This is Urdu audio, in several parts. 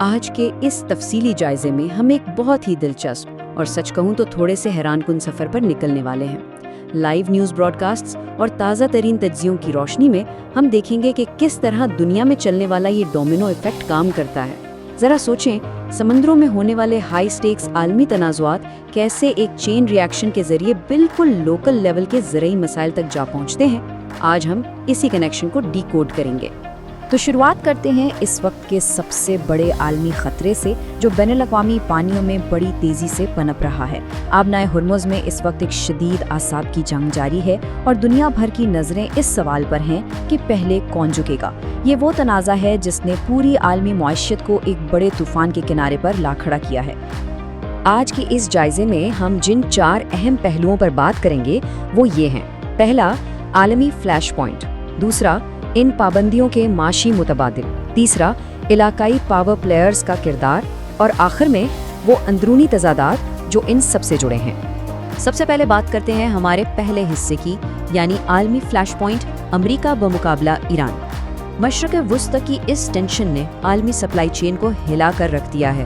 آج کے اس تفصیلی جائزے میں ہم ایک بہت ہی دلچسپ اور سچ کہوں تو تھوڑے سے حیران کن سفر پر نکلنے والے ہیں۔ لائیو نیوز براڈ کاسٹس اور تازہ ترین تجزیوں کی روشنی میں ہم دیکھیں گے کہ کس طرح دنیا میں چلنے والا یہ ڈومینو ایفیکٹ کام کرتا ہے۔ ذرا سوچیں، سمندروں میں ہونے والے ہائی سٹیکس عالمی تنازعات کیسے ایک چین ری ایکشن کے ذریعے بالکل لوکل لیول کے زرعی مسائل تک جا پہنچتے ہیں۔ آج ہم اسی کنیکشن کو ڈی کوڈ کریں گے۔ تو شروعات کرتے ہیں اس وقت کے سب سے بڑے عالمی خطرے سے، جو بین الاقوامی پانیوں میں بڑی تیزی سے پنپ رہا ہے۔ آبنائے ہرمز میں اس وقت ایک شدید اعصاب کی جنگ جاری ہے اور دنیا بھر کی نظریں اس سوال پر ہیں کہ پہلے کون جھکے گا۔ یہ وہ تنازع ہے جس نے پوری عالمی معیشت کو ایک بڑے طوفان کے کنارے پر لا کھڑا کیا ہے۔ آج کے اس جائزے میں ہم جن 4 اہم پہلوؤں پر بات کریں گے وہ یہ ہیں۔ پہلا، عالمی فلیش پوائنٹ۔ دوسرا، ان پابندیوں کے معاشی متبادل۔ تیسرا، علاقائی پاور پلیئرز کا کردار۔ اور آخر میں وہ اندرونی تضادات جو ان سب سے جڑے ہیں۔ سب سے پہلے بات کرتے ہیں ہمارے پہلے حصے کی، یعنی عالمی فلیش پوائنٹ، امریکہ بمقابلہ ایران۔ مشرق وسطی کی اس ٹینشن نے عالمی سپلائی چین کو ہلا کر رکھ دیا ہے۔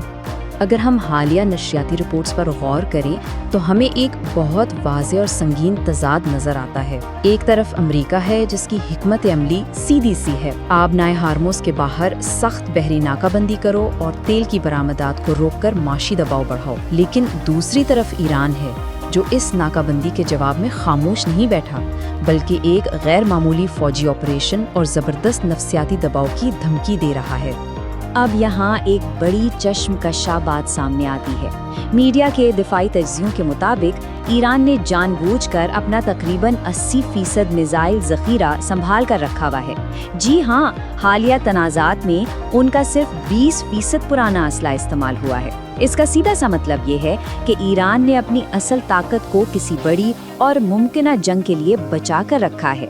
اگر ہم حالیہ نشریاتی رپورٹس پر غور کریں تو ہمیں ایک بہت واضح اور سنگین تضاد نظر آتا ہے۔ ایک طرف امریکہ ہے جس کی حکمت عملی سیدھی سی ہے، آبنائے ہارموز کے باہر سخت بحری ناکہ بندی کرو اور تیل کی برآمدات کو روک کر معاشی دباؤ بڑھاؤ۔ لیکن دوسری طرف ایران ہے جو اس ناکہ بندی کے جواب میں خاموش نہیں بیٹھا، بلکہ ایک غیر معمولی فوجی آپریشن اور زبردست نفسیاتی دباؤ کی دھمکی دے رہا ہے۔ اب یہاں ایک بڑی چشم کش بات سامنے آتی ہے۔ میڈیا کے دفاعی تجزیوں کے مطابق ایران نے جان بوجھ کر اپنا تقریباً 80% میزائل ذخیرہ سنبھال کر رکھا ہوا ہے۔ جی ہاں، حالیہ تنازعات میں ان کا صرف 20% پرانا اسلحہ استعمال ہوا ہے۔ اس کا سیدھا سا مطلب یہ ہے کہ ایران نے اپنی اصل طاقت کو کسی بڑی اور ممکنہ جنگ کے لیے بچا کر رکھا ہے۔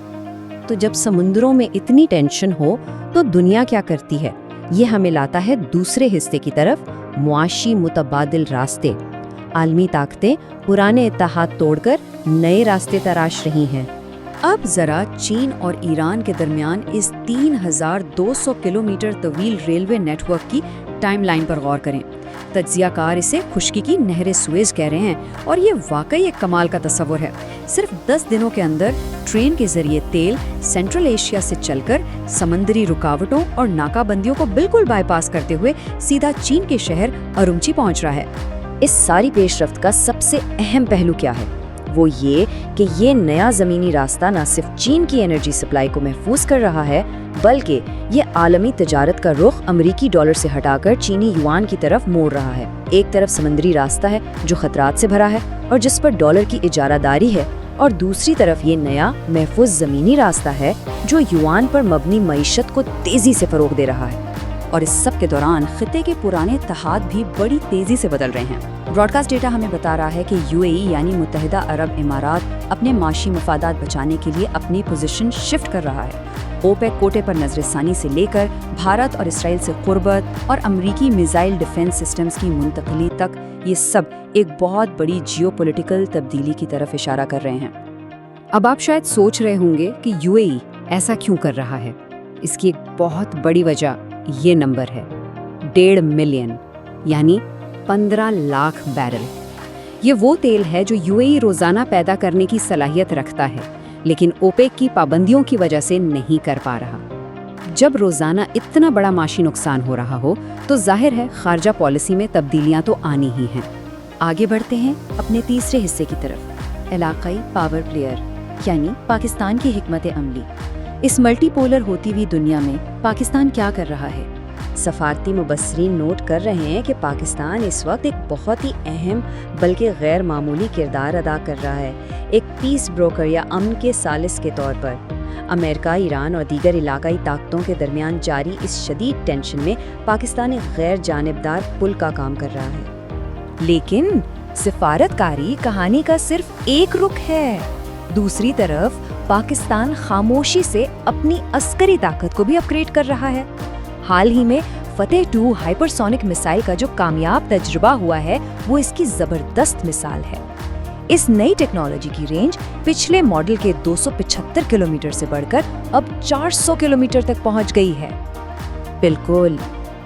تو جب سمندروں میں اتنی ٹینشن ہو تو دنیا کیا کرتی ہے؟ یہ ہمیں لاتا ہے دوسرے حصے کی طرف، معاشی متبادل راستے۔ عالمی طاقتیں پرانے اتحاد توڑ کر نئے راستے تراش رہی ہیں۔ اب ذرا چین اور ایران کے درمیان اس 3200 کلومیٹر طویل ریلوے نیٹ ورک کی ٹائم لائن پر غور کریں۔ تجزیہ کار اسے خشکی کی نہر سویز کہہ رہے ہیں، اور یہ واقعی ایک کمال کا تصور ہے۔ صرف 10 دنوں کے اندر ٹرین کے ذریعے تیل سینٹرل ایشیا سے چل کر سمندری رکاوٹوں اور ناکہ بندیوں کو بالکل بائی پاس کرتے ہوئے سیدھا چین کے شہر ارومچی پہنچ رہا ہے۔ اس ساری پیش رفت کا سب سے اہم پہلو کیا ہے؟ وہ یہ کہ یہ نیا زمینی راستہ نہ صرف چین کی انرجی سپلائی کو محفوظ کر رہا ہے، بلکہ یہ عالمی تجارت کا رخ امریکی ڈالر سے ہٹا کر چینی یوان کی طرف موڑ رہا ہے۔ ایک طرف سمندری راستہ ہے جو خطرات سے بھرا ہے اور جس پر ڈالر کی اجارہ داری ہے، اور دوسری طرف یہ نیا محفوظ زمینی راستہ ہے جو یوان پر مبنی معیشت کو تیزی سے فروغ دے رہا ہے۔ اور اس سب کے دوران خطے کے پرانے اتحاد بھی بڑی تیزی سے بدل رہے ہیں۔ براڈ کاسٹ ڈیٹا ہمیں بتا رہا ہے کہ UAE یعنی متحدہ عرب امارات اپنے معاشی مفادات بچانے کے لیے اپنی پوزیشن شفٹ کر رہا ہے۔ اوپیک کوٹے پر نظر ثانی سے لے کر بھارت اور اسرائیل سے قربت اور امریکی میزائل ڈیفنس سسٹمز کی منتقلی تک، یہ سب ایک بہت بڑی جیو پولیٹیکل تبدیلی کی طرف اشارہ کر رہے ہیں۔ اب آپ شاید سوچ رہے ہوں گے کہ UAE ایسا کیوں کر رہا ہے؟ اس کی ایک بہت بڑی وجہ یہ نمبر ہے، 1.5 ملین یعنی 15 لاکھ بیرل۔ یہ وہ تیل ہے جو UAE روزانہ پیدا کرنے کی صلاحیت رکھتا ہے، لیکن اوپیک کی پابندیوں کی وجہ سے نہیں کر پا رہا۔ جب روزانہ اتنا بڑا معاشی نقصان ہو رہا ہو تو ظاہر ہے خارجہ پالیسی میں تبدیلیاں تو آنی ہی ہیں۔ آگے بڑھتے ہیں اپنے تیسرے حصے کی طرف، علاقائی پاور پلیئر یعنی پاکستان کی حکمت عملی۔ اس ملٹی پولر ہوتی ہوئی دنیا میں پاکستان کیا کر رہا ہے؟ سفارتی مبصرین نوٹ کر رہے ہیں کہ پاکستان اس وقت ایک بہت ہی اہم بلکہ غیر معمولی کردار ادا کر رہا ہے، ایک پیس بروکر یا امن کے ثالث کے طور پر۔ امریکہ، ایران اور دیگر علاقائی طاقتوں کے درمیان جاری اس شدید ٹینشن میں پاکستان ایک غیر جانبدار پل کا کام کر رہا ہے۔ لیکن سفارتکاری کہانی کا صرف ایک رخ ہے۔ دوسری طرف پاکستان خاموشی سے اپنی عسکری طاقت کو بھی اپ گریڈ کر رہا ہے۔ حال ہی میں فتح 2 ہائپرسونک میسائل کا جو کامیاب تجربہ ہوا ہے وہ اس کی زبردست مثال ہے۔ اس نئی ٹیکنالوجی کی رینج پچھلے ماڈل کے 275 کلومیٹر سے بڑھ کر اب 400 کلومیٹر تک پہنچ گئی ہے۔ بالکل،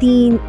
3